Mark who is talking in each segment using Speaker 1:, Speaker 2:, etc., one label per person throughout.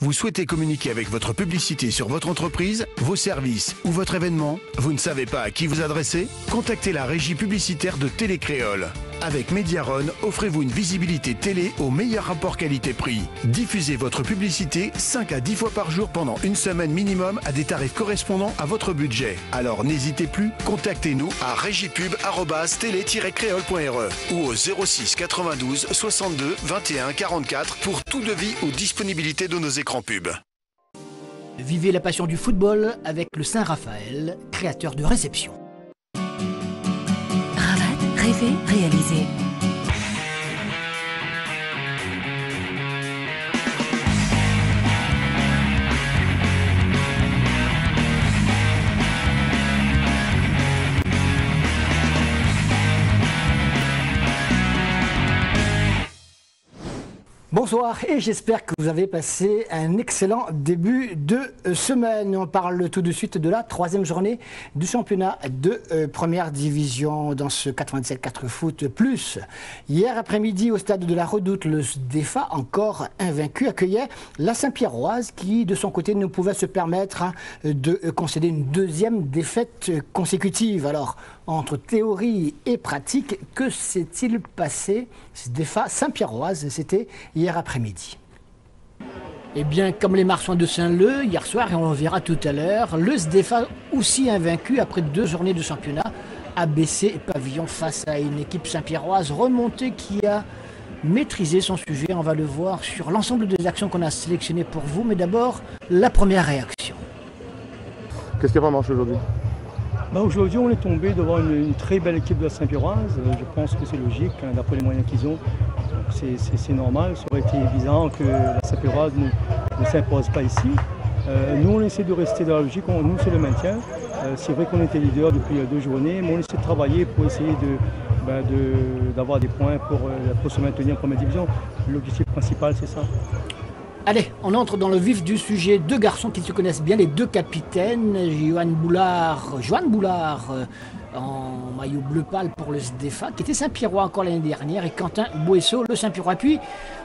Speaker 1: Vous souhaitez communiquer avec votre publicité sur votre entreprise, vos services ou votre événement? Vous ne savez pas à qui vous adresser? Contactez la régie publicitaire de Télécréole. Avec Mediaron, offrez-vous une visibilité télé au meilleur rapport qualité-prix. Diffusez votre publicité 5 à 10 fois par jour pendant une semaine minimum à des tarifs correspondant à votre budget. Alors n'hésitez plus, contactez-nous à régiepub@télé-créole.re ou au 06 92 62 21 44 pour tout devis ou disponibilité de nos écrans pub.
Speaker 2: Vivez la passion du football avec le Saint-Raphaël, créateur de réception.
Speaker 3: Ravat, rêver, réaliser.
Speaker 2: Bonsoir et j'espère que vous avez passé un excellent début de semaine. On parle tout de suite de la troisième journée du championnat de première division dans ce 97-4 foot plus. Hier après-midi au stade de la Redoute, le SDEFA, encore invaincu, accueillait la Saint-Pierroise qui de son côté ne pouvait se permettre de concéder une deuxième défaite consécutive. Alors entre théorie et pratique, que s'est-il passé? SDEFA Saint-Pierroise, c'était hier après-midi. Eh bien, comme les Marsouins de Saint-Leu, hier soir, et on le verra tout à l'heure, le SDEFA, aussi invaincu après 2 journées de championnat, a baissé pavillon face à une équipe Saint-Pierroise remontée qui a maîtrisé son sujet. On va le voir sur l'ensemble des actions qu'on a sélectionnées pour vous. Mais d'abord, la première réaction.
Speaker 4: Qu'est-ce qu'il y a vraiment aujourd'hui?
Speaker 5: Aujourd'hui, on est tombé devant une très belle équipe de la Saint-Pierroise. Je pense que c'est logique, hein, d'après les moyens qu'ils ont. C'est normal. Ça aurait été évident que la Saint-Pierroise ne s'impose pas ici. Nous, on essaie de rester dans la logique. Nous, c'est le maintien. C'est vrai qu'on était leader depuis 2 journées, mais on essaie de travailler pour essayer d'avoir des points pour se maintenir en première division. L'objectif principal, c'est ça.
Speaker 2: Allez, on entre dans le vif du sujet. 2 garçons qui se connaissent bien, les 2 capitaines, Johan Boulard en maillot bleu pâle pour le SDEFA, qui était Saint-Pierrois encore l'année dernière, et Quentin Boesso, le Saint-Pierrois. Puis,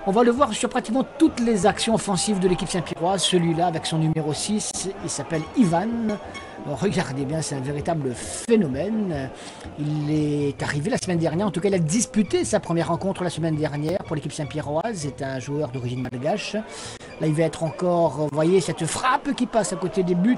Speaker 2: on va le voir sur pratiquement toutes les actions offensives de l'équipe Saint-Pierroise. Celui-là, avec son numéro 6, il s'appelle Ivan. Regardez bien, c'est un véritable phénomène. Il est arrivé la semaine dernière, en tout cas il a disputé sa première rencontre la semaine dernière pour l'équipe Saint-Pierroise. C'est un joueur d'origine malgache. Là il va être encore, vous voyez, cette frappe qui passe à côté des buts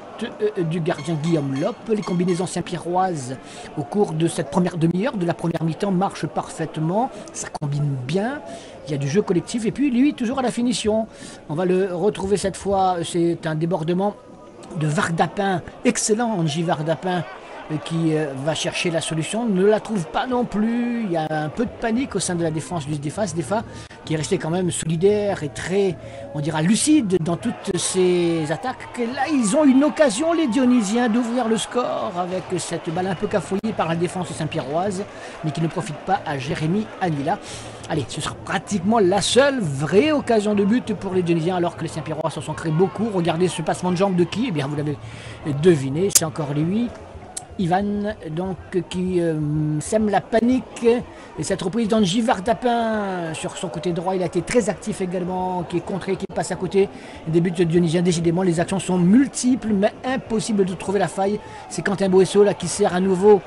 Speaker 2: du gardien Guillaume Lope. Les combinaisons Saint-Pierroises au cours de cette première demi-heure, de la première mi-temps, marchent parfaitement. Ça combine bien. Il y a du jeu collectif et puis lui toujours à la finition. On va le retrouver cette fois, c'est un débordement de Vardapin, excellent Angie Vardapin qui va chercher la solution, ne la trouve pas non plus. Il y a un peu de panique au sein de la défense du SDEFA qui est resté quand même solidaire et très, on dira, lucide dans toutes ses attaques. Et là, ils ont une occasion, les Dionysiens, d'ouvrir le score avec cette balle un peu cafouillée par la défense saint-pierroise, mais qui ne profite pas à Jérémy Anila. Allez, ce sera pratiquement la seule vraie occasion de but pour les Dionysiens, alors que les Saint-Pierrois s'en sont créés beaucoup. Regardez ce passement de jambe de qui? Eh bien, vous l'avez deviné, c'est encore lui. Ivan, donc, qui sème la panique. Et cette reprise d'Angie Vardapin sur son côté droit, il a été très actif également, qui est contré, qui passe à côté des buts de Dionysiens. Décidément, les actions sont multiples, mais impossible de trouver la faille. C'est Quentin Boesso là qui sert à nouveau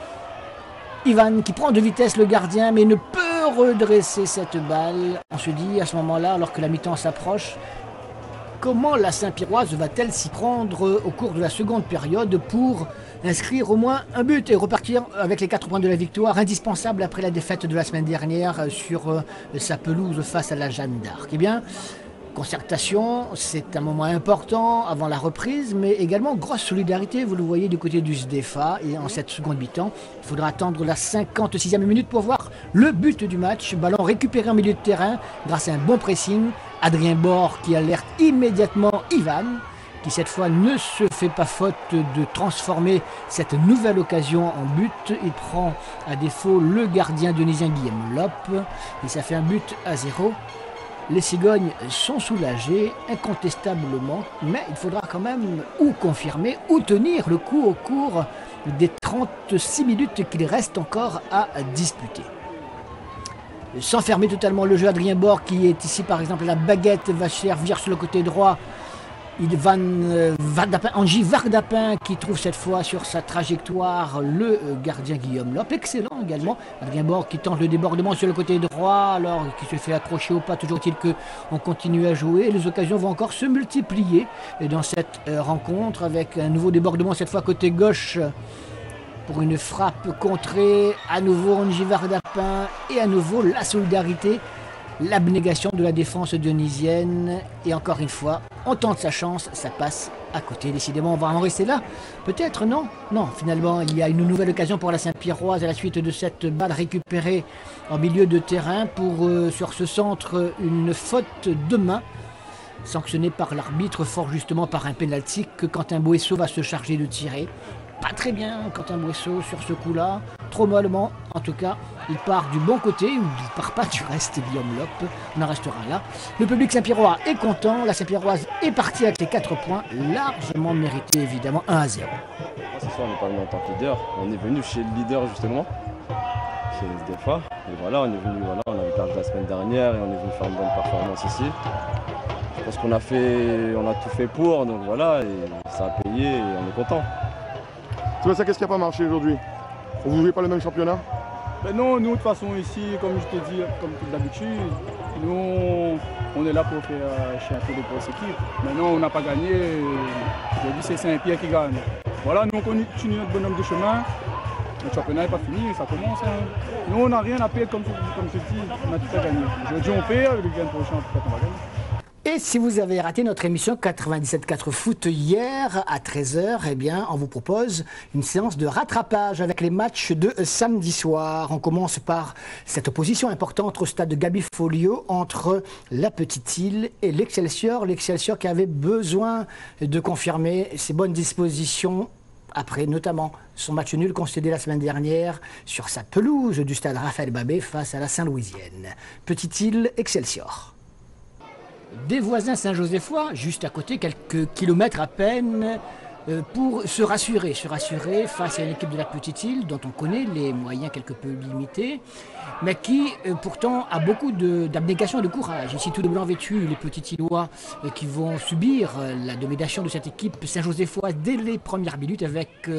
Speaker 2: Ivan, qui prend de vitesse le gardien, mais ne peut redresser cette balle. On se dit à ce moment-là, alors que la mi-temps s'approche, comment la Saint-Pierroise va-t-elle s'y prendre au cours de la seconde période pour inscrire au moins un but et repartir avec les 4 points de la victoire, indispensable après la défaite de la semaine dernière sur sa pelouse face à la Jeanne d'Arc? Eh bien, concertation, c'est un moment important avant la reprise, mais également grosse solidarité, vous le voyez du côté du SDEFA. Et en cette seconde mi-temps, il faudra attendre la 56e minute pour voir le but du match. Ballon récupéré en milieu de terrain grâce à un bon pressing. Adrien Bord qui alerte immédiatement Ivan, qui cette fois ne se fait pas faute de transformer cette nouvelle occasion en but. Il prend à défaut le gardien dionysien Guillaume Lope et ça fait un but à 0. Les Cigognes sont soulagés, incontestablement, mais il faudra quand même ou confirmer ou tenir le coup au cours des 36 minutes qu'il reste encore à disputer. Sans fermer totalement le jeu, Adrien Bord, qui est ici par exemple la baguette, va servir sur le côté droit Angie Vardapin qui trouve cette fois sur sa trajectoire le gardien Guillaume Lopp. Excellent également. Adrien Borg qui tente le débordement sur le côté droit, alors qui se fait accrocher au pas. Toujours est-il qu'on continue à jouer. Les occasions vont encore se multiplier dans cette rencontre avec un nouveau débordement cette fois côté gauche pour une frappe contrée. À nouveau Angie Vardapin et à nouveau la solidarité. L'abnégation de la défense dionysienne. Et encore une fois, on tente sa chance, ça passe à côté. Décidément, on va en rester là. Peut-être, non. Non, finalement, il y a une nouvelle occasion pour la Saint-Pierroise à la suite de cette balle récupérée en milieu de terrain pour, sur ce centre, une faute de main sanctionnée par l'arbitre, fort justement par un pénalty que Quentin Boisseau va se charger de tirer. Pas très bien Quentin Boisseau sur ce coup-là, trop mollement en tout cas, il part du bon côté, ou il part pas du reste, Guillaume Lopp, on en restera là. Le public Saint-Pierrois est content, la Saint-Pierroise est partie avec les 4 points, largement mérités évidemment, 1-0.
Speaker 6: Ce soir on n'est pas venu en tant que leader, on est venu chez le leader justement, chez les SDFA, et voilà, on est venu, voilà, on avait perdu la semaine dernière et on est venu faire une bonne performance ici. Je pense qu'on a tout fait pour, donc voilà, et ça a payé et on est content.
Speaker 4: Sébastien, qu'est-ce qui n'a pas marché aujourd'hui? Vous ne jouez pas le même championnat?
Speaker 5: Ben non, nous de toute façon ici, comme je te dis, comme d'habitude, nous on est là pour faire chier un peu les grosses équipes. Maintenant on n'a pas gagné, aujourd'hui c'est Saint-Pierre qui gagne. Voilà, nous on continue notre bonhomme de chemin, le championnat n'est pas fini, ça commence. Hein. Nous on n'a rien à perdre comme je te dis, on a tout à gagner. Aujourd'hui on perd, le week-end prochain peut-être on va gagner.
Speaker 2: Et si vous avez raté notre émission 97.4 Foot hier à 13h, eh bien, on vous propose une séance de rattrapage avec les matchs de samedi soir. On commence par cette opposition importante au stade de Gabi Folio entre la Petite Île et l'Excelsior. L'Excelsior qui avait besoin de confirmer ses bonnes dispositions après notamment son match nul concédé la semaine dernière sur sa pelouse du stade Raphaël Babé face à la Saint-Louisienne. Petite Île, Excelsior. Des voisins saint-joséphois, juste à côté, quelques kilomètres à peine, pour se rassurer face à une équipe de la Petite Île dont on connaît les moyens quelque peu limités, mais qui pourtant a beaucoup d'abnégation et de courage. Ici, tout de blanc vêtu, les Petits Îlois qui vont subir la domination de cette équipe saint-joséphoise dès les premières minutes avec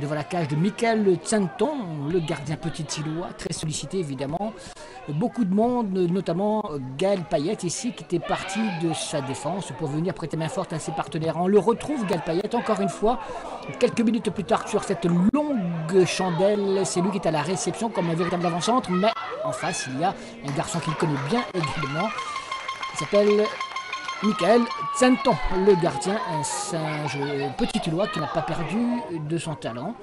Speaker 2: devant la cage de Michael Tsanton, le gardien Petit Îlois, très sollicité évidemment. Beaucoup de monde, notamment Gaël Payette ici, qui était parti de sa défense pour venir prêter main forte à ses partenaires. On le retrouve, Gaël Payette, encore une fois, quelques minutes plus tard sur cette longue chandelle. C'est lui qui est à la réception comme un véritable avant-centre, mais en face, il y a un garçon qu'il connaît bien également. Il s'appelle Michael Tsanton, le gardien, un Petit Îlois qui n'a pas perdu de son talent.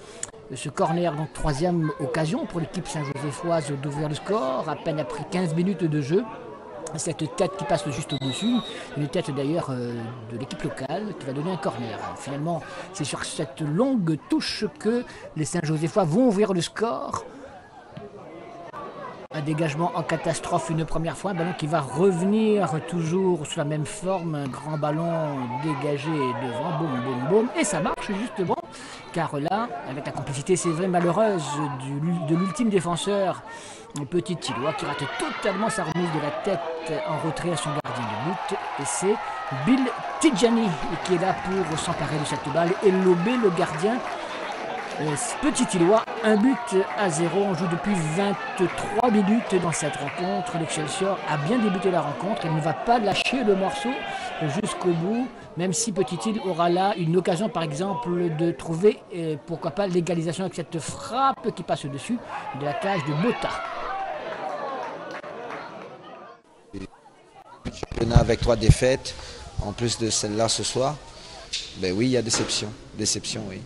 Speaker 2: Ce corner, donc troisième occasion pour l'équipe saint-joséphoise d'ouvrir le score, à peine après 15 minutes de jeu. Cette tête qui passe juste au-dessus, une tête d'ailleurs de l'équipe locale qui va donner un corner. Finalement, c'est sur cette longue touche que les Saint-Joséphois vont ouvrir le score. Un dégagement en catastrophe une première fois, un ballon qui va revenir toujours sous la même forme, un grand ballon dégagé devant, boum, boum, boum, et ça marche justement, car là, avec la complicité, c'est vrai, malheureuse de l'ultime défenseur, le Petit Îlois qui rate totalement sa remise de la tête en retrait à son gardien de but, et c'est Bill Tidjani qui est là pour s'emparer de cette balle et lober le gardien. Petit Îlois, 1-0. On joue depuis 23 minutes dans cette rencontre. L'Excelsior a bien débuté la rencontre. Il ne va pas lâcher le morceau jusqu'au bout, même si Petite Île aura là une occasion, par exemple, de trouver, pourquoi pas, l'égalisation avec cette frappe qui passe au-dessus de la cage de Bota.
Speaker 7: Championnat avec 3 défaites, en plus de celle-là ce soir. Ben oui, il y a déception. Déception, oui.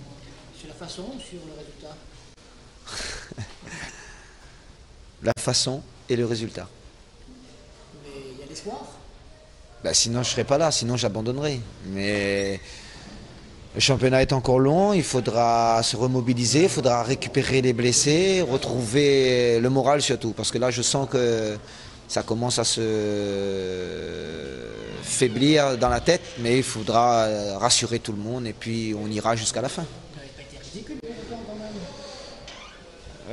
Speaker 2: Sur la façon ou sur le résultat?
Speaker 7: La façon et le résultat.
Speaker 2: Mais il y a l'espoir?
Speaker 7: Ben sinon, je ne serais pas là, sinon j'abandonnerais. Mais le championnat est encore long, il faudra se remobiliser, il faudra récupérer les blessés, retrouver le moral surtout. Parce que là, je sens que ça commence à se faiblir dans la tête, mais il faudra rassurer tout le monde et puis on ira jusqu'à la fin.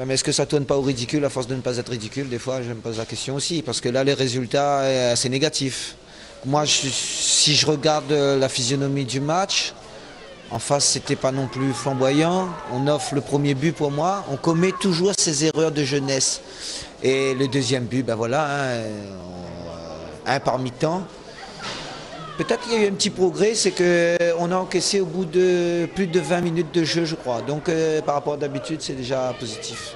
Speaker 7: Mais est-ce que ça ne tourne pas au ridicule à force de ne pas être ridicule? Des fois, je me pose la question aussi, parce que là, les résultats, c'est négatif. Moi, si je regarde la physionomie du match, en face, c'était pas non plus flamboyant. On offre le premier but pour moi. On commet toujours ces erreurs de jeunesse. Et le deuxième but, ben voilà, un par mi-temps. Peut-être qu'il y a eu un petit progrès, c'est qu'on a encaissé au bout de plus de 20 minutes de jeu, je crois. Donc par rapport à d'habitude, c'est déjà positif.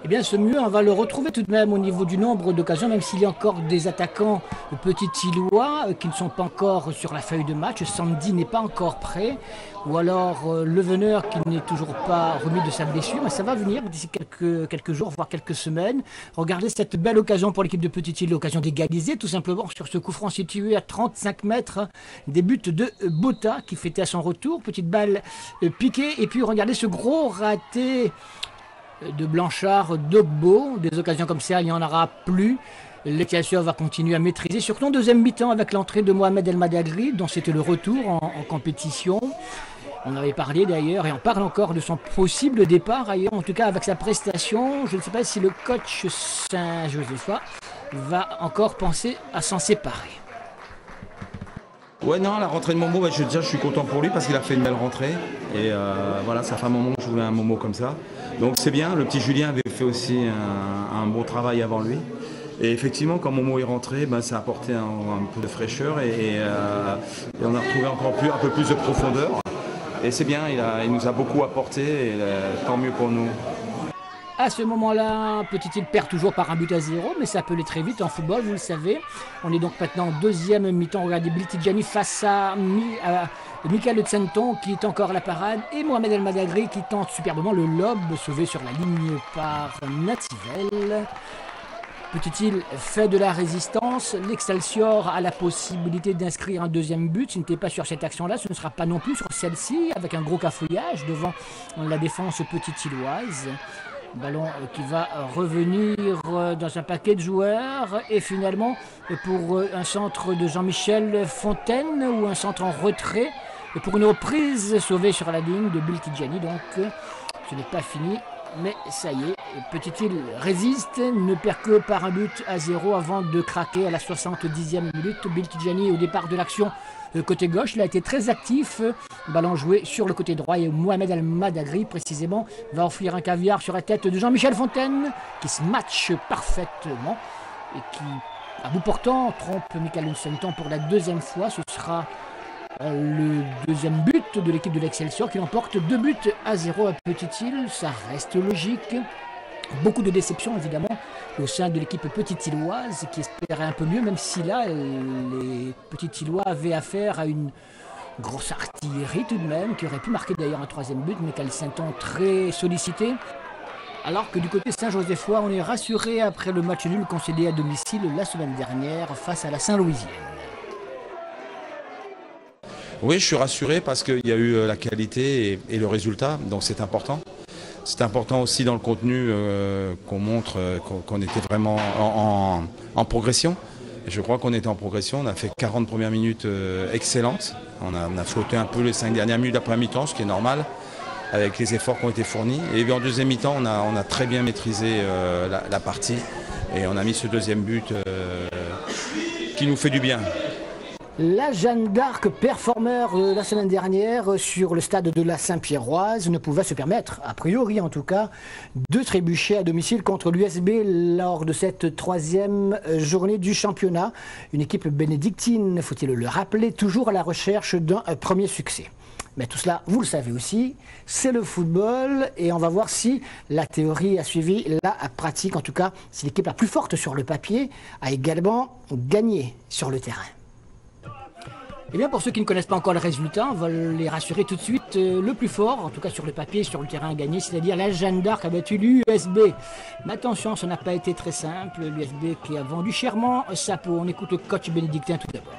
Speaker 2: Eh bien, ce mieux, on va le retrouver tout de même au niveau du nombre d'occasions, même s'il y a encore des attaquants petits-Illois qui ne sont pas encore sur la feuille de match. Sandy n'est pas encore prêt, ou alors Le Veneur qui n'est toujours pas remis de sa blessure, mais ça va venir d'ici quelques jours, voire quelques semaines. Regardez cette belle occasion pour l'équipe de Petit-Île, l'occasion d'égaliser tout simplement sur ce coup franc situé à 35 mètres. Des buts de Bota qui fêtait à son retour, petite balle piquée, et puis regardez ce gros raté de Blanchard, d'Ogbo. Des occasions comme ça, il n'y en aura plus. L'Excelsior va continuer à maîtriser, surtout en deuxième mi-temps avec l'entrée de Mohamed El Madagri, dont c'était le retour en compétition. On avait parlé d'ailleurs, et on parle encore de son possible départ ailleurs, en tout cas avec sa prestation. Je ne sais pas si le coach Saint-Josephois va encore penser à s'en séparer.
Speaker 8: Ouais, non, la rentrée de Momo, je suis content pour lui parce qu'il a fait une belle rentrée. Et voilà, ça fait un moment que je voulais un Momo comme ça. Donc c'est bien, le petit Julien avait fait aussi un bon travail avant lui. Et effectivement, quand Momo est rentré, ça a apporté un peu de fraîcheur et on a retrouvé encore un peu plus de profondeur. Et c'est bien, il nous a beaucoup apporté et tant mieux pour nous.
Speaker 2: À ce moment-là, Petit-Île perd toujours par 1-0, mais ça peut aller très vite en football, vous le savez. On est donc maintenant en deuxième mi-temps. Regardez Bill Tidjani face à Michael Tsenton qui est encore à la parade et Mohamed El Madagri qui tente superbement le lob sauvé sur la ligne par Nativelle. Petit-Île fait de la résistance. L'Excelsior a la possibilité d'inscrire un deuxième but. Ce n'était pas sur cette action-là, ce ne sera pas non plus sur celle-ci, avec un gros cafouillage devant la défense petite-îloise. Ballon qui va revenir dans un paquet de joueurs et finalement pour un centre de Jean-Michel Fontaine ou un centre en retrait et pour une reprise sauvée sur la ligne de Bill Tidjani. Donc ce n'est pas fini, mais ça y est, Petit-Île résiste, ne perd que par 1-0 avant de craquer à la 70e minute. Bill Tidjani au départ de l'action côté gauche, il a été très actif, ballon joué sur le côté droit et Mohamed El Madagri précisément va offrir un caviar sur la tête de Jean-Michel Fontaine qui se matche parfaitement et qui à bout portant trompe Michael Tsenton pour la deuxième fois. Ce sera le deuxième but de l'équipe de l'Excelsior qui l'emporte 2-0 à Petit-Île. Ça reste logique. Beaucoup de déception évidemment au sein de l'équipe petite-îloise qui espérait un peu mieux, même si là les petits-îlois avaient affaire à une grosse artillerie tout de même, qui aurait pu marquer d'ailleurs un troisième but, mais Michael Tsenton très sollicité. Alors que du côté Saint-Josephois, on est rassuré après le match nul concédé à domicile la semaine dernière face à la Saint-Louisienne.
Speaker 8: Oui, je suis rassuré parce qu'il y a eu la qualité et le résultat, donc c'est important. C'est important aussi dans le contenu qu'on montre qu'on était vraiment en progression. Et je crois qu'on était en progression. On a fait 40 premières minutes excellentes. On a flotté un peu les 5 dernières minutes d'après mi-temps, ce qui est normal, avec les efforts qui ont été fournis. Et en deuxième mi-temps, on a très bien maîtrisé la partie. Et on a mis ce deuxième but qui nous fait du bien.
Speaker 2: La Jeanne d'Arc, performeur la semaine dernière sur le stade de la Saint-Pierroise, ne pouvait se permettre, a priori en tout cas, de trébucher à domicile contre l'USB lors de cette troisième journée du championnat. Une équipe bénédictine, faut-il le rappeler, toujours à la recherche d'un premier succès. Mais tout cela, vous le savez aussi, c'est le football et on va voir si la théorie a suivi la pratique. En tout cas, si l'équipe la plus forte sur le papier a également gagné sur le terrain. Eh bien, pour ceux qui ne connaissent pas encore le résultat, on va les rassurer tout de suite. Le plus fort, en tout cas sur le papier, sur le terrain gagné, c'est-à-dire la Jeanne d'Arc a battu l'USB. Mais attention, ça n'a pas été très simple. L'USB qui a vendu chèrement sa peau. On écoute le coach bénédictin tout d'abord.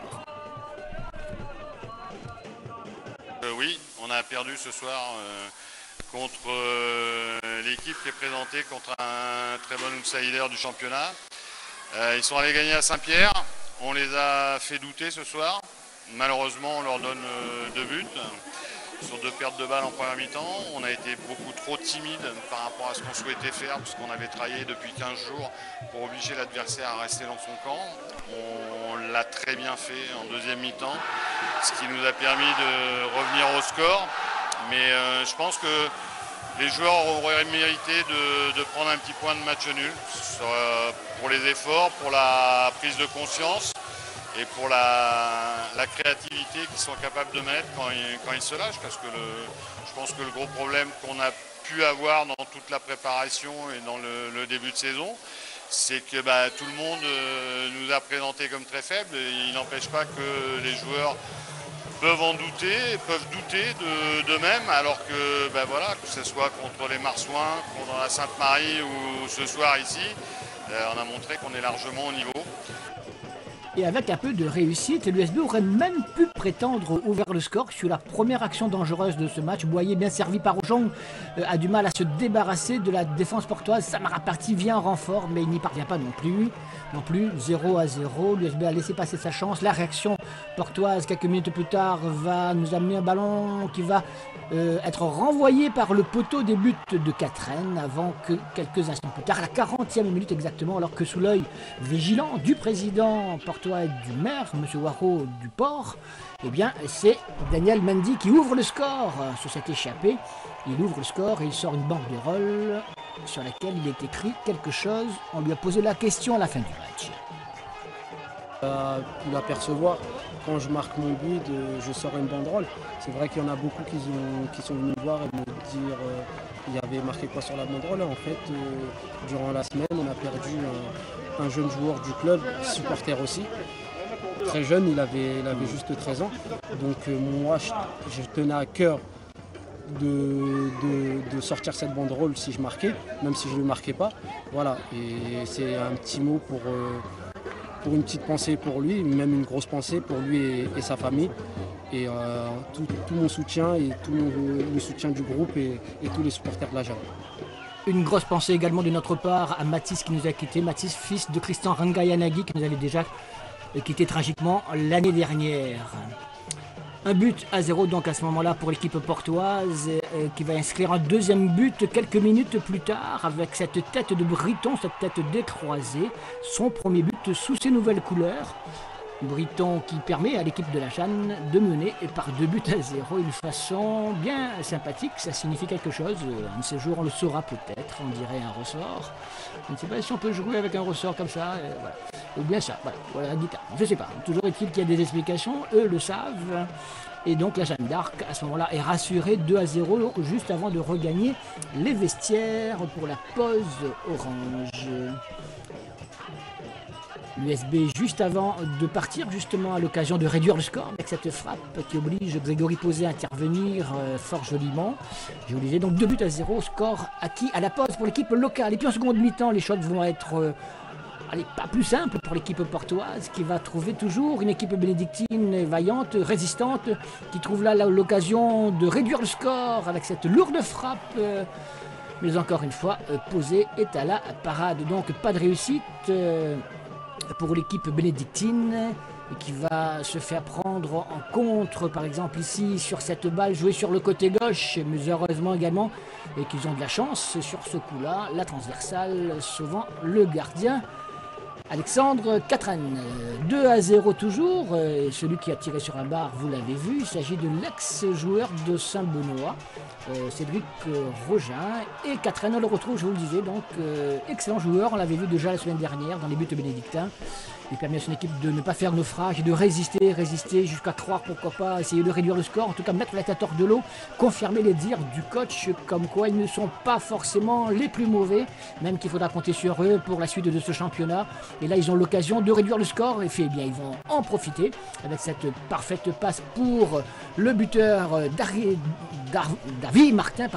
Speaker 9: Oui, on a perdu ce soir contre l'équipe qui est présentée contre un très bon outsider du championnat. Ils sont allés gagner à Saint-Pierre. On les a fait douter ce soir. Malheureusement, on leur donne 2 buts. sur 2 pertes de balles en première mi-temps. On a été beaucoup trop timide par rapport à ce qu'on souhaitait faire, puisqu'on avait travaillé depuis 15 jours pour obliger l'adversaire à rester dans son camp. On l'a très bien fait en deuxième mi-temps, ce qui nous a permis de revenir au score. Mais je pense que les joueurs auraient mérité de prendre un petit point de match nul pour les efforts, pour la prise de conscience et pour la créativité qu'ils sont capables de mettre quand ils se lâchent. Parce que je pense que le gros problème qu'on a pu avoir dans toute la préparation et dans le début de saison, c'est que tout le monde nous a présenté comme très faibles. Et il n'empêche pas que les joueurs peuvent en douter, peuvent douter d'eux-mêmes, alors que, voilà, que ce soit contre les Marsouins, contre la Sainte-Marie ou ce soir ici, on a montré qu'on est largement au niveau.
Speaker 2: Et avec un peu de réussite, l'USB aurait même pu prétendre ouvrir le score sur la première action dangereuse de ce match. Boyer, bien servi par Aujon, a du mal à se débarrasser de la défense portoise. Samara Parti vient en renfort, mais il n'y parvient pas non plus. 0-0. L'USB a laissé passer sa chance. La réaction portoise, quelques minutes plus tard, va nous amener un ballon qui va être renvoyé par le poteau des buts de Catherine, avant que quelques instants plus tard, à la 40e minute exactement, alors que sous l'œil vigilant du président portois et du maire, M. Waro du Port, eh bien, c'est Daniel Mendy qui ouvre le score sur cette échappée. Il ouvre le score et il sort une banderole sur laquelle il est écrit quelque chose. On lui a posé la question à la fin du match.
Speaker 10: Pu l'apercevoir, quand je marque mon but, je sors une banderole. C'est vrai qu'il y en a beaucoup qui sont venus me voir et me dire il y avait marqué quoi sur la banderole. En fait, durant la semaine, on a perdu un jeune joueur du club, supporter aussi. Très jeune, il avait juste 13 ans. Donc moi, je tenais à cœur de sortir cette banderole si je marquais, même si je ne le marquais pas. Voilà, et c'est un petit mot pour une petite pensée pour lui, même une grosse pensée pour lui et sa famille. Et tout mon soutien et tout le soutien du groupe et tous les supporters de la Jade.
Speaker 2: Une grosse pensée également de notre part à Mathis qui nous a quittés. Mathis, fils de Christian Rangayanagi, qui nous avait déjà quitté tragiquement l'année dernière. 1-0 donc à ce moment-là pour l'équipe portoise qui va inscrire un deuxième but quelques minutes plus tard avec cette tête de Briton, cette tête décroisée. Son premier but sous ses nouvelles couleurs. Briton qui permet à l'équipe de la Jeanne de mener par 2-0, une façon bien sympathique. Ça signifie quelque chose. Un de ces jours, on le saura peut-être. On dirait un ressort. Je ne sais pas si on peut jouer avec un ressort comme ça. Voilà. Ou bien ça. Voilà, je ne sais pas. Toujours est-il qu'il y a des explications. Eux le savent. Et donc la Jeanne d'Arc, à ce moment-là, est rassurée 2-0 juste avant de regagner les vestiaires pour la pause orange. L'USB juste avant de partir, justement à l'occasion de réduire le score avec cette frappe qui oblige Grégory Posé à intervenir fort joliment. Je vous disais donc 2-0, score acquis à la pause pour l'équipe locale. Et puis en seconde mi-temps, les choses vont être pas plus simples pour l'équipe portoise qui va trouver toujours une équipe bénédictine vaillante, résistante, qui trouve là l'occasion de réduire le score avec cette lourde frappe. Mais encore une fois, Posé est à la parade, donc pas de réussite pour l'équipe bénédictine qui va se faire prendre en contre, par exemple ici sur cette balle jouée sur le côté gauche, mais heureusement également et qu'ils ont de la chance sur ce coup-là, la transversale sauvant le gardien Alexandre Catherine. 2-0 toujours, celui qui a tiré sur un bar, vous l'avez vu, il s'agit de l'ex-joueur de Saint-Benoît, Cédric Rogin, et Catherine, on le retrouve, je vous le disais, donc excellent joueur, on l'avait vu déjà la semaine dernière dans les buts bénédictins. Il permet à son équipe de ne pas faire naufrage et de résister jusqu'à croire, pourquoi pas, essayer de réduire le score, en tout cas mettre la tête hors de l'eau, confirmer les dires du coach, comme quoi ils ne sont pas forcément les plus mauvais, même qu'il faudra compter sur eux pour la suite de ce championnat. Et là, ils ont l'occasion de réduire le score, et bien, ils vont en profiter avec cette parfaite passe pour le buteur David Martin,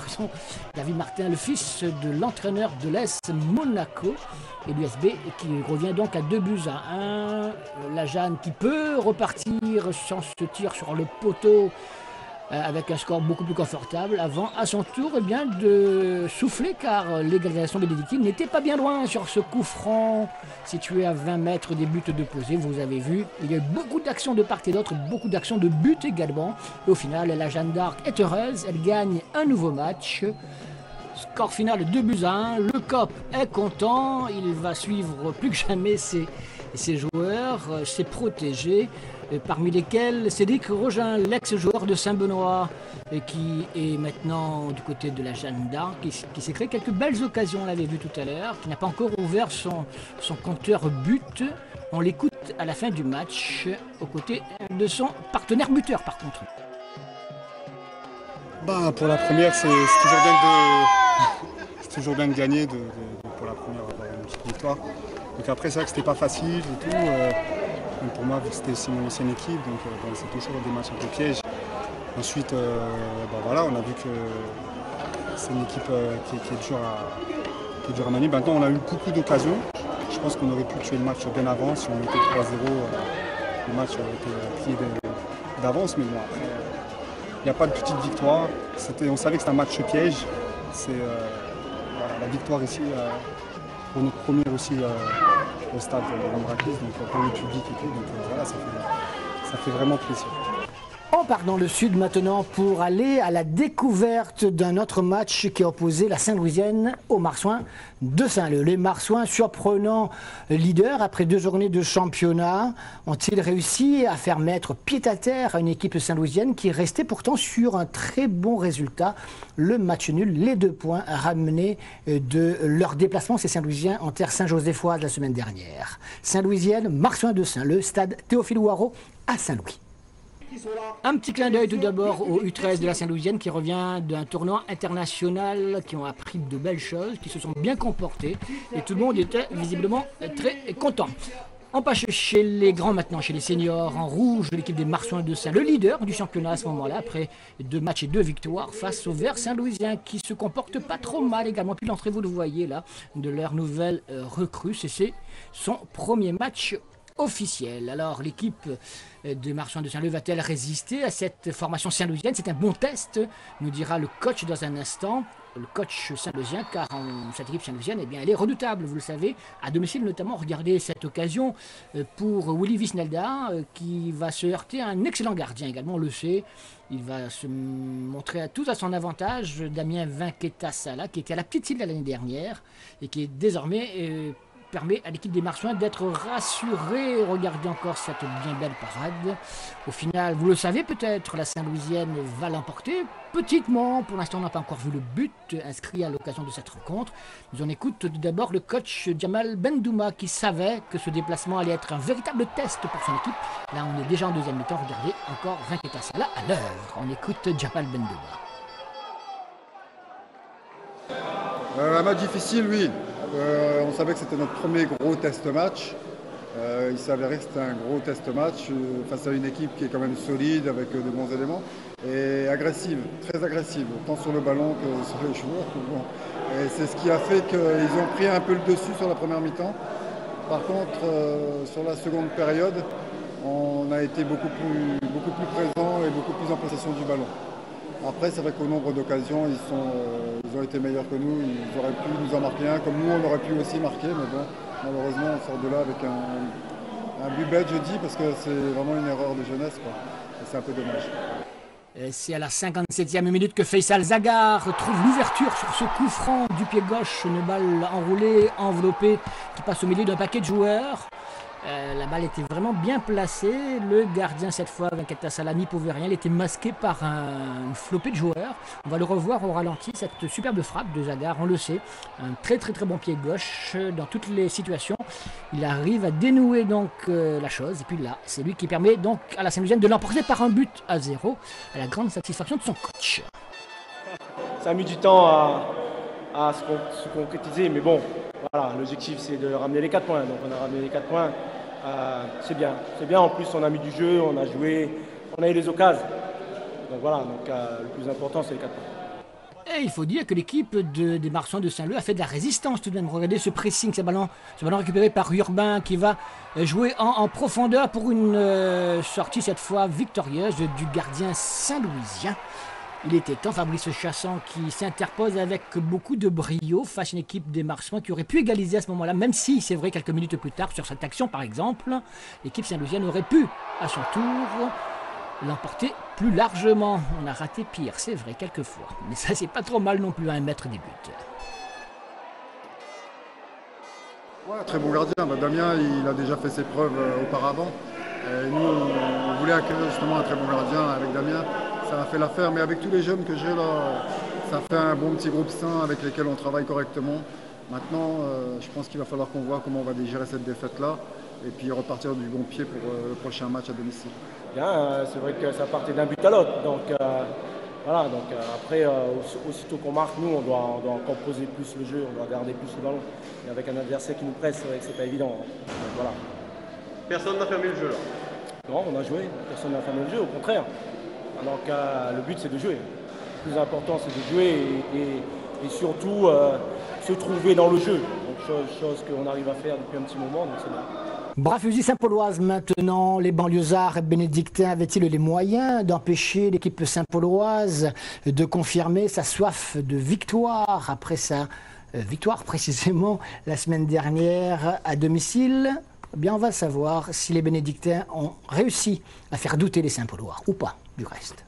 Speaker 2: David Martin, le fils de l'entraîneur de l'AS Monaco. Et l'USB qui revient donc à 2-1. La Jeanne qui peut repartir sans ce tir sur le poteau avec un score beaucoup plus confortable avant à son tour eh bien, de souffler car l'égalisation bénédictine n'était pas bien loin sur ce coup franc situé à 20 mètres des buts d'opposés. Vous avez vu, il y a eu beaucoup d'actions de part et d'autre, beaucoup d'actions de but également. Et au final, la Jeanne d'Arc est heureuse, elle gagne un nouveau match. Score final 2-1, le COP est content, il va suivre plus que jamais ses joueurs, ses protégés, parmi lesquels Cédric Rogin, l'ex-joueur de Saint-Benoît, qui est maintenant du côté de la Jeanne d'Arc, qui s'est créé quelques belles occasions, on l'avait vu tout à l'heure, qui n'a pas encore ouvert son compteur but. On l'écoute à la fin du match, aux côtés de son partenaire buteur par contre.
Speaker 11: Pour la première, c'est toujours bien de gagner, pour la première avoir une petite victoire. Donc après, c'est vrai que c'était pas facile et tout. Donc pour moi, vu que c'était mon ancienne équipe, donc c'est toujours des matchs un peu pièges. Ensuite, voilà, on a vu que c'est une équipe qui est dure à manier. Maintenant, on a eu beaucoup d'occasions. Je pense qu'on aurait pu tuer le match bien avant. Si on était 3-0, le match aurait été plié d'avance. Mais bon, après, il n'y a pas de petite victoire. On savait que c'était un match piège. C'est la victoire ici pour notre première aussi au stade Ambrakis, donc pour le public et tout. Donc voilà, ça fait vraiment plaisir.
Speaker 2: On part dans le sud maintenant pour aller à la découverte d'un autre match qui a opposé la Saint-Louisienne aux Marsouins de Saint-Leu. Les Marsouins, surprenants leaders après 2 journées de championnat, ont-ils réussi à faire mettre pied à terre à une équipe saint-louisienne qui restait pourtant sur un très bon résultat. Le match nul, les 2 points ramenés de leur déplacement, ces Saint-Louisiens en terre Saint-Joséphoise la semaine dernière. Saint-Louisienne, Marsouins de Saint-Leu, stade Théophile Ouareau à Saint-Louis. Un petit clin d'œil tout d'abord au U13 de la Saint-Louisienne qui revient d'un tournoi international, qui ont appris de belles choses, qui se sont bien comportés et tout le monde était visiblement très content. On passe chez les grands maintenant, chez les seniors en rouge, l'équipe des Marsouins de Saint, le leader du championnat à ce moment-là, après 2 matchs et 2 victoires face au Vert Saint-Louisien qui se comporte pas trop mal également. Puis l'entrée, vous le voyez là, de leur nouvelle recrue, c'est son premier match officiel. Alors l'équipe de Marsouins de Saint-Leu va-t-elle résister à cette formation saint-louisienne? C'est un bon test, nous dira le coach dans un instant, le coach saint-lousien, car cette équipe saint-louisienne, eh bien, elle est redoutable, vous le savez, à domicile notamment. Regardez cette occasion pour Willy Wisnelda qui va se heurter à un excellent gardien également, on le sait. Il va se montrer à tous à son avantage, Damien Vinqueta-Sala, qui était à la petite île l'année dernière et qui est désormais permet à l'équipe des Marsouins d'être rassurée. Regardez encore cette bien belle parade. Au final, vous le savez peut-être, la Saint-Louisienne va l'emporter petitement. Pour l'instant, on n'a pas encore vu le but inscrit à l'occasion de cette rencontre. Mais on écoute d'abord le coach Djamal Bendouma qui savait que ce déplacement allait être un véritable test pour son équipe. Là, on est déjà en deuxième mi-temps. Regardez encore Vinqueta-Sala à l'œuvre. On écoute Djamal Bendouma.
Speaker 12: Un match difficile, oui. On savait que c'était notre premier gros test match. Il s'avérait que c'était un gros test match face à une équipe qui est quand même solide avec de bons éléments et agressive, très agressive, autant sur le ballon que sur les joueurs. Bon. Et c'est ce qui a fait qu'ils ont pris un peu le dessus sur la première mi-temps. Par contre, sur la seconde période, on a été beaucoup plus présent et beaucoup plus en possession du ballon. Après, c'est vrai qu'au nombre d'occasions, ils ont été meilleurs que nous. Ils auraient pu nous en marquer un, comme nous, on aurait pu aussi marquer. Mais bon, malheureusement, on sort de là avec un but bête, je dis, parce que c'est vraiment une erreur de jeunesse, quoi. Et c'est un peu dommage.
Speaker 2: C'est à la 57e minute que Faisal Zagar trouve l'ouverture sur ce coup franc du pied gauche. Une balle enroulée, enveloppée, qui passe au milieu d'un paquet de joueurs. La balle était vraiment bien placée. Le gardien, cette fois, Vinqueta-Sala, n'y pouvait rien. Il était masqué par une flopée de joueurs. On va le revoir au ralenti, cette superbe frappe de Zagar, on le sait. Un très bon pied gauche dans toutes les situations. Il arrive à dénouer donc la chose. Et puis là, c'est lui qui permet donc à la Saint-Louisienne de l'emporter par un but à 0, à la grande satisfaction de son coach.
Speaker 13: Ça a mis du temps à se concrétiser, mais bon, voilà, l'objectif c'est de ramener les 4 points. Donc on a ramené les 4 points. C'est bien, en plus on a mis du jeu, on a joué, on a eu les occasions. Donc voilà, le plus important c'est les 4 points.
Speaker 2: Et il faut dire que l'équipe des Marsouins de Saint-Leu a fait de la résistance tout de même. Regardez ce pressing, ce ballon récupéré par Urbain qui va jouer en profondeur pour une sortie cette fois victorieuse du gardien saint-louisien. Il était temps, Fabrice Chassan qui s'interpose avec beaucoup de brio face à une équipe des Marsouins qui aurait pu égaliser à ce moment-là, même si c'est vrai quelques minutes plus tard sur cette action par exemple, l'équipe saint-louisienne aurait pu à son tour l'emporter plus largement. On a raté pire, c'est vrai, quelquefois. Mais ça, c'est pas trop mal non plus à un mètre des buts.
Speaker 12: Ouais, très bon gardien. Damien, il a déjà fait ses preuves auparavant. Et nous, on voulait accueillir justement un très bon gardien avec Damien. Ça a fait l'affaire. Mais avec tous les jeunes que j'ai là, ça fait un bon petit groupe sain avec lesquels on travaille correctement. Maintenant, je pense qu'il va falloir qu'on voit comment on va digérer cette défaite-là. Et puis repartir du bon pied pour le prochain match à domicile.
Speaker 13: Bien, c'est vrai que ça partait d'un but à l'autre. Donc voilà, donc après, aussitôt qu'on marque, nous, on doit composer plus le jeu, on doit garder plus le ballon. Et avec un adversaire qui nous presse, c'est vrai que c'est pas évident. Donc, voilà.
Speaker 14: Personne n'a fermé le jeu là?
Speaker 13: Non, on a joué, personne n'a fermé le jeu, au contraire. Donc le but c'est de jouer. Le plus important c'est de jouer et surtout se trouver dans le jeu. Donc chose qu'on arrive à faire depuis un petit moment, donc c'est bien.
Speaker 2: Bras-Fusil Saint-Pauloise maintenant, les banlieusards bénédictins avaient-ils les moyens d'empêcher l'équipe saint-pauloise de confirmer sa soif de victoire après sa victoire précisément la semaine dernière à domicile? Eh bien, on va savoir si les bénédictins ont réussi à faire douter les Saint-Paulois ou pas du reste.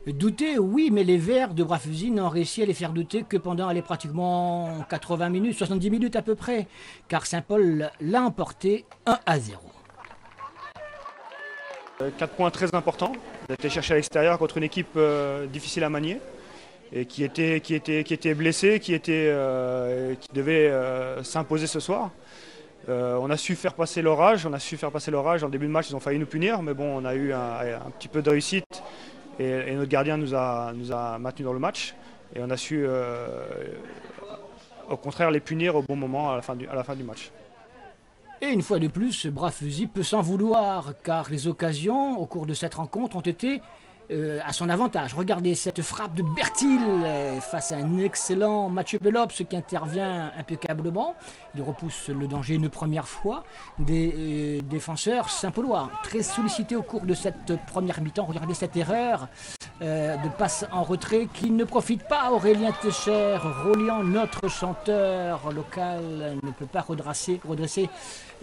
Speaker 2: Douter, oui, mais les Verts de Bras-Fusil n'ont réussi à les faire douter que pendant pratiquement 80 minutes, 70 minutes à peu près, car Saint-Paul l'a emporté 1-0.
Speaker 15: 4 points très importants, d'être cherché à l'extérieur contre une équipe difficile à manier et qui était blessée, qui devait s'imposer ce soir. On a su faire passer l'orage, en début de match ils ont failli nous punir, mais bon, on a eu un petit peu de réussite. Et notre gardien nous a maintenus dans le match et on a su au contraire les punir au bon moment à la fin du match.
Speaker 2: Et une fois de plus, Bras-Fusil peut s'en vouloir car les occasions au cours de cette rencontre ont été à son avantage. Regardez cette frappe de Bertil face à un excellent Mathieu Pelops qui intervient impeccablement. Il repousse le danger une première fois. Des défenseurs saint-paulois très sollicités au cours de cette première mi-temps. Regardez cette erreur de passe en retrait qui ne profite pas à Aurélien Técher. Rolian, notre chanteur local, ne peut pas redresser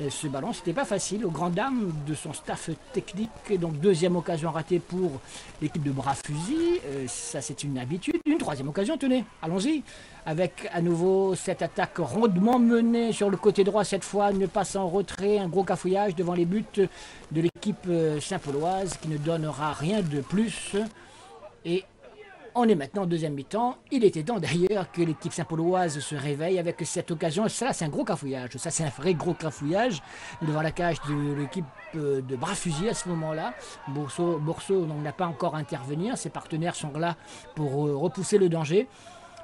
Speaker 2: ce ballon. C'était pas facile aux grandes dames de son staff technique. Et donc deuxième occasion ratée pour l'équipe de Bras-Fusil. Ça c'est une habitude. Une troisième occasion, tenez, allons-y. Avec à nouveau cette attaque rondement menée sur le côté droit cette fois, une passe en retrait, un gros cafouillage devant les buts de l'équipe saint-pauloise qui ne donnera rien de plus. Et on est maintenant en deuxième mi-temps. Il était temps d'ailleurs que l'équipe saint-pauloise se réveille avec cette occasion. Ça, c'est un gros cafouillage. Ça, c'est un vrai gros cafouillage devant la cage de l'équipe de Bras-Fusil à ce moment-là. Bourseau n'a pas encore à intervenir. Ses partenaires sont là pour repousser le danger.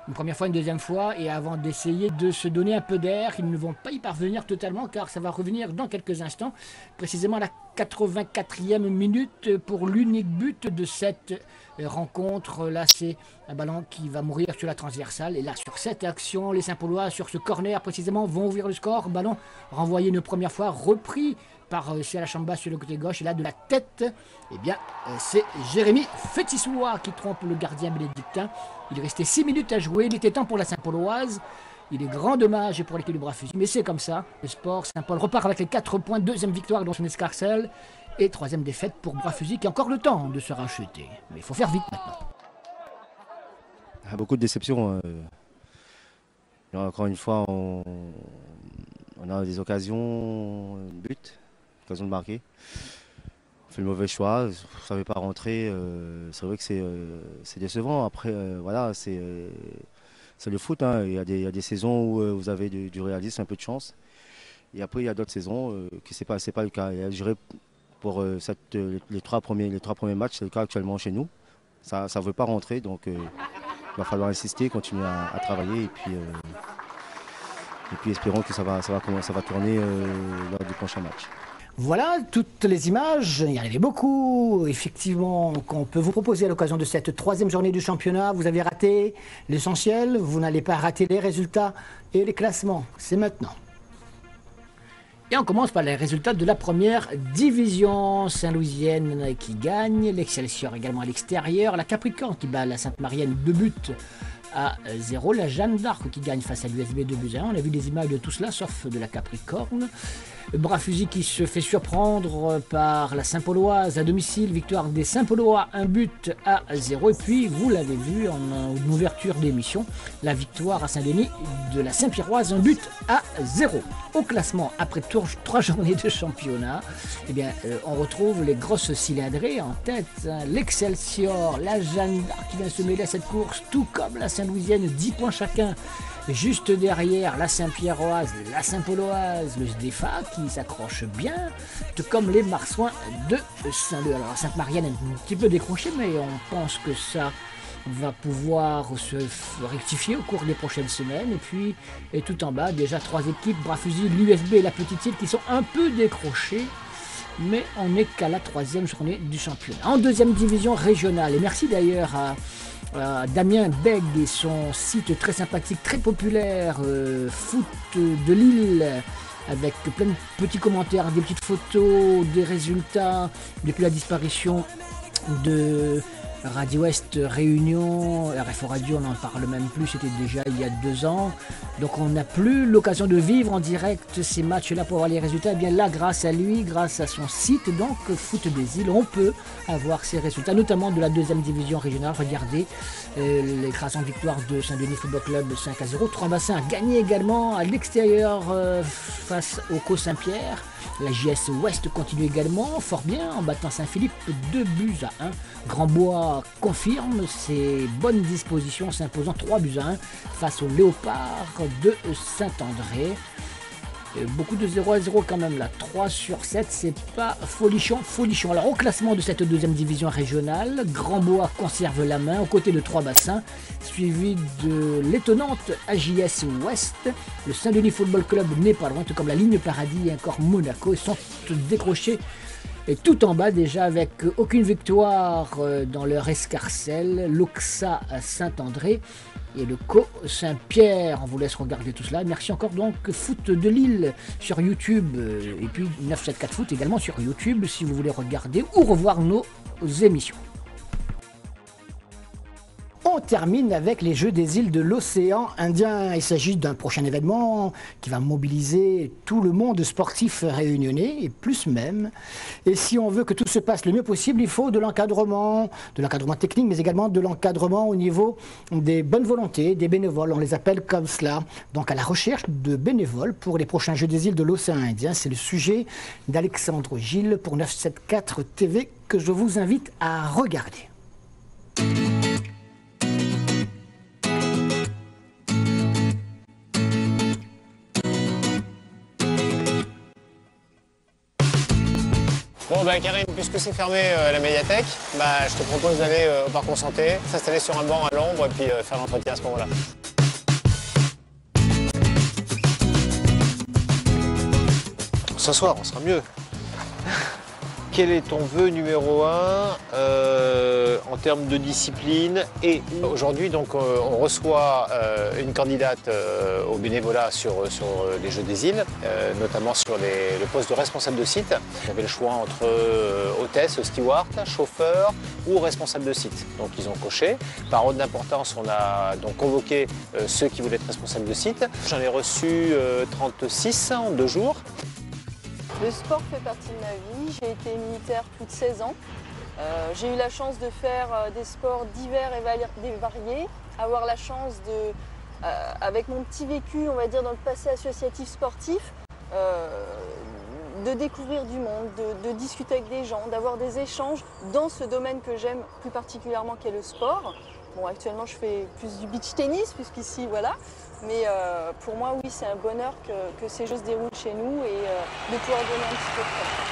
Speaker 2: Une première fois, une deuxième fois, et avant d'essayer de se donner un peu d'air, ils ne vont pas y parvenir totalement, car ça va revenir dans quelques instants, précisément à la 84e minute pour l'unique but de cette rencontre. Là, c'est un ballon qui va mourir sur la transversale, et là, sur cette action, les Saint-Paulois, sur ce corner précisément, vont ouvrir le score. Ballon renvoyé une première fois, repris par Sia Chamba sur le côté gauche, et là, de la tête, eh bien, c'est Jérémy Fétissois qui trompe le gardien bénédictin. Il restait 6 minutes à jouer, il était temps pour la Saint-Pauloise. Il est grand dommage pour l'équipe du Bras-Fusil, mais c'est comme ça. Le sport, Saint-Paul repart avec les 4 points, deuxième victoire dans son escarcelle et troisième défaite pour Bras-Fusil qui a encore le temps de se racheter. Mais il faut faire vite maintenant.
Speaker 16: Beaucoup de déceptions. Encore une fois, on a des occasions de but, occasions de marquer. On fait le mauvais choix, ça ne veut pas rentrer. C'est vrai que c'est décevant. Après, voilà, c'est le foot. Hein. Il y a des saisons où vous avez du réalisme, un peu de chance. Et après, il y a d'autres saisons qui c'est pas le cas. Et je dirais pour les trois premiers matchs, c'est le cas actuellement chez nous. Ça ne veut pas rentrer, donc il va falloir insister, continuer à travailler. Et puis espérons que ça va tourner lors du prochain match.
Speaker 2: Voilà toutes les images, il y en avait beaucoup, effectivement, qu'on peut vous proposer à l'occasion de cette 3e journée du championnat. Vous avez raté l'essentiel, vous n'allez pas rater les résultats et les classements. C'est maintenant. Et on commence par les résultats de la première division. Saint-Louisienne qui gagne, l'Excelsior également à l'extérieur, la Capricorne qui bat la Sainte-Marienne 2 buts à 0, la Jeanne d'Arc qui gagne face à l'USB 2 buts à 1. On a vu des images de tout cela, sauf de la Capricorne. Bras-Fusil qui se fait surprendre par la Saint-Pauloise à domicile, victoire des Saint-Paulois 1 but à 0. Et puis, vous l'avez vu en ouverture d'émission, la victoire à Saint-Denis de la Saint-Pierroise 1 but à 0. Au classement, après 3 journées de championnat, eh bien, on retrouve les grosses cylindrées en tête. L'Excelsior, la Jeanne d'Arc qui vient se mêler à cette course, tout comme la Saint-Louisienne, 10 points chacun. Juste derrière, la Saint-Pierroise, la Saint-Pauloise, le SDFA qui s'accroche bien, tout comme les Marsouins de Saint-Leu. Alors, Sainte-Marienne est un petit peu décrochée, mais on pense que ça va pouvoir se rectifier au cours des prochaines semaines. Et puis, et tout en bas, déjà 3 équipes, Bras-Fusil, l'USB et la Petite Île qui sont un peu décrochées. Mais on n'est qu'à la 3e journée du championnat. En 2e division régionale, et merci d'ailleurs à Damien Beg et son site très sympathique, très populaire, Foot de Lille, avec plein de petits commentaires, des petites photos, des résultats depuis la disparition de Radio Ouest Réunion, RFO Radio, on n'en parle même plus, c'était déjà il y a 2 ans. Donc on n'a plus l'occasion de vivre en direct ces matchs-là pour avoir les résultats. Et bien là, grâce à lui, grâce à son site, donc Foot des Îles, on peut avoir ces résultats, notamment de la 2e division régionale. Regardez l'écrasante victoire de Saint-Denis Football Club 5 à 0. 3 bassins a gagné également à l'extérieur face au Co Saint-Pierre. La JS Ouest continue également fort bien en battant Saint-Philippe 2 buts à 1. Grandbois confirme ses bonnes dispositions en s'imposant 3 buts à 1 face au Léopard de Saint-André. Beaucoup de 0 à 0 quand même là, 3 sur 7, c'est pas folichon. Alors au classement de cette 2e division régionale, Grandbois conserve la main aux côtés de 3 bassins, suivi de l'étonnante AJS Ouest. Le Saint-Denis Football Club n'est pas loin, tout comme la Ligne Paradis et encore Monaco, ils sont décrochés. Et tout en bas déjà avec aucune victoire dans leur escarcelle, l'Oxa à Saint-André et le Co Saint-Pierre. On vous laisse regarder tout cela. Merci encore donc Foot de Lille sur YouTube et puis 974 Foot également sur YouTube si vous voulez regarder ou revoir nos émissions. On termine avec les Jeux des îles de l'océan Indien. Il s'agit d'un prochain événement qui va mobiliser tout le monde sportif réunionnais, et plus même. Et si on veut que tout se passe le mieux possible, il faut de l'encadrement technique, mais également de l'encadrement au niveau des bonnes volontés, des bénévoles, on les appelle comme cela. Donc à la recherche de bénévoles pour les prochains Jeux des îles de l'océan Indien, c'est le sujet d'Alexandre Gilles pour 974 TV que je vous invite à regarder.
Speaker 17: Bon bah Karim, puisque c'est fermé la médiathèque, je te propose d'aller au parc Consanté, s'installer sur un banc à l'ombre et puis faire l'entretien à ce moment-là. Ce soir, on sera mieux. Quel est ton vœu numéro 1 en termes de discipline? Et aujourd'hui, donc, on reçoit une candidate au bénévolat sur les Jeux des îles, notamment sur le poste de responsable de site. J'avais le choix entre hôtesse, steward, chauffeur ou responsable de site. Donc ils ont coché. Par ordre d'importance, on a donc convoqué ceux qui voulaient être responsables de site. J'en ai reçu 36 en 2 jours.
Speaker 18: Le sport fait partie de ma vie. J'ai été militaire plus de 16 ans. J'ai eu la chance de faire des sports divers et variés, avoir la chance de, avec mon petit vécu, on va dire, dans le passé associatif sportif, de découvrir du monde, de discuter avec des gens, d'avoir des échanges dans ce domaine que j'aime plus particulièrement qu'est le sport. Bon, actuellement, je fais plus du beach tennis, puisqu'ici, voilà. Mais pour moi, oui, c'est un bonheur que ces jeux se déroulent chez nous et de pouvoir donner un petit peu de temps.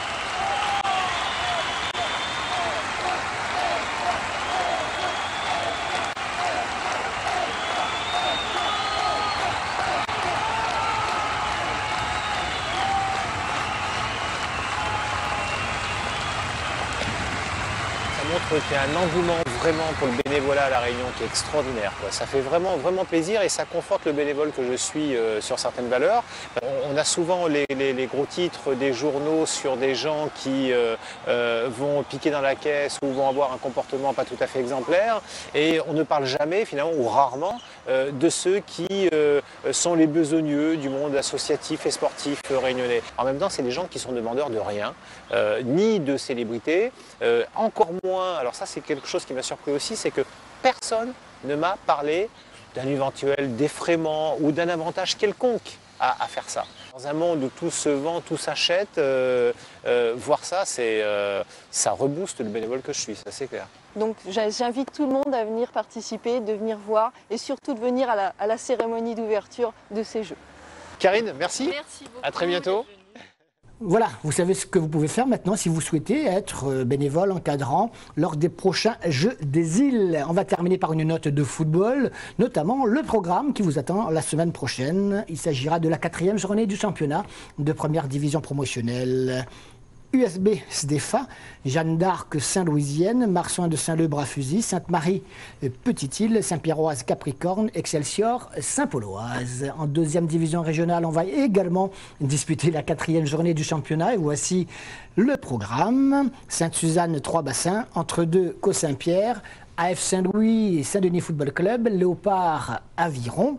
Speaker 17: montre qu'il y a un engouement vraiment pour le bénévolat à La Réunion qui est extraordinaire, quoi. Ça fait vraiment, vraiment plaisir et ça conforte le bénévole que je suis sur certaines valeurs. On a souvent les gros titres des journaux sur des gens qui vont piquer dans la caisse ou vont avoir un comportement pas tout à fait exemplaire et on ne parle jamais finalement ou rarement de ceux qui sont les besogneux du monde associatif et sportif réunionnais. En même temps, c'est des gens qui sont demandeurs de rien, ni de célébrité, encore moins, alors ça c'est quelque chose qui m'a surpris aussi, c'est que personne ne m'a parlé d'un éventuel défraiement ou d'un avantage quelconque à faire ça. Dans un monde où tout se vend, tout s'achète, voir ça, ça rebooste le bénévole que je suis, ça c'est clair.
Speaker 18: Donc j'invite tout le monde à venir participer, de venir voir et surtout de venir à la cérémonie d'ouverture de ces Jeux.
Speaker 17: Karine, merci.
Speaker 18: Merci beaucoup.
Speaker 17: À très bientôt.
Speaker 2: Voilà, vous savez ce que vous pouvez faire maintenant si vous souhaitez être bénévole, encadrant lors des prochains Jeux des îles. On va terminer par une note de football, notamment le programme qui vous attend la semaine prochaine. Il s'agira de la 4e journée du championnat de première division promotionnelle. USB SDFA, Jeanne d'Arc Saint-Louisienne, Marsoin de Saint-Leu-Bras-Fusil, Sainte-Marie Petite-Île, Saint-Pierroise Capricorne, Excelsior Saint-Pauloise. En 2e division régionale, on va également disputer la 4e journée du championnat et voici le programme. Sainte-Suzanne, 3 bassins, entre deux Caux-Saint-Pierre, AF Saint-Louis et Saint-Denis Football Club, Léopard Aviron,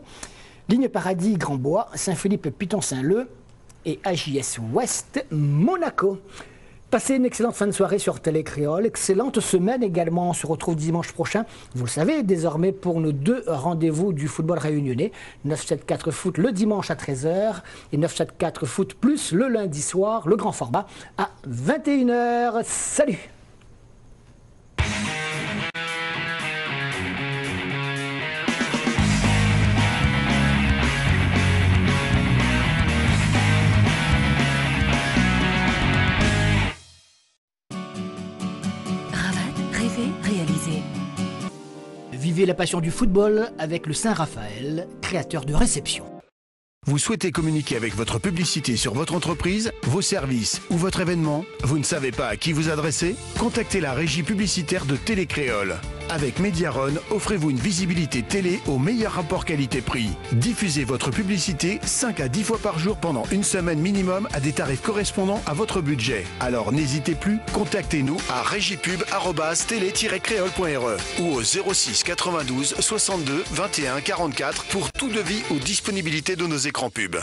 Speaker 2: Ligne Paradis Grand-Bois, Saint-Philippe Piton-Saint-Leu, et AJS Ouest Monaco. Passez une excellente fin de soirée sur Télé Créole, excellente semaine également. On se retrouve dimanche prochain, vous le savez désormais, pour nos 2 rendez-vous du football réunionnais. 9-7-4 foot le dimanche à 13h et 9-7-4 foot plus le lundi soir, le grand format à 21h. Salut!
Speaker 3: Réalisé.
Speaker 2: Vivez la passion du football avec le Saint-Raphaël, créateur de réception.
Speaker 1: Vous souhaitez communiquer avec votre publicité sur votre entreprise, vos services ou votre événement? Vous ne savez pas à qui vous adresser? Contactez la régie publicitaire de Télé Créole. Avec Mediaron, offrez-vous une visibilité télé au meilleur rapport qualité-prix. Diffusez votre publicité 5 à 10 fois par jour pendant une semaine minimum à des tarifs correspondant à votre budget. Alors n'hésitez plus, contactez-nous à régiepub@télé-créole.re ou au 06 92 62 21 44 pour tout devis ou disponibilité de nos écrans pubs.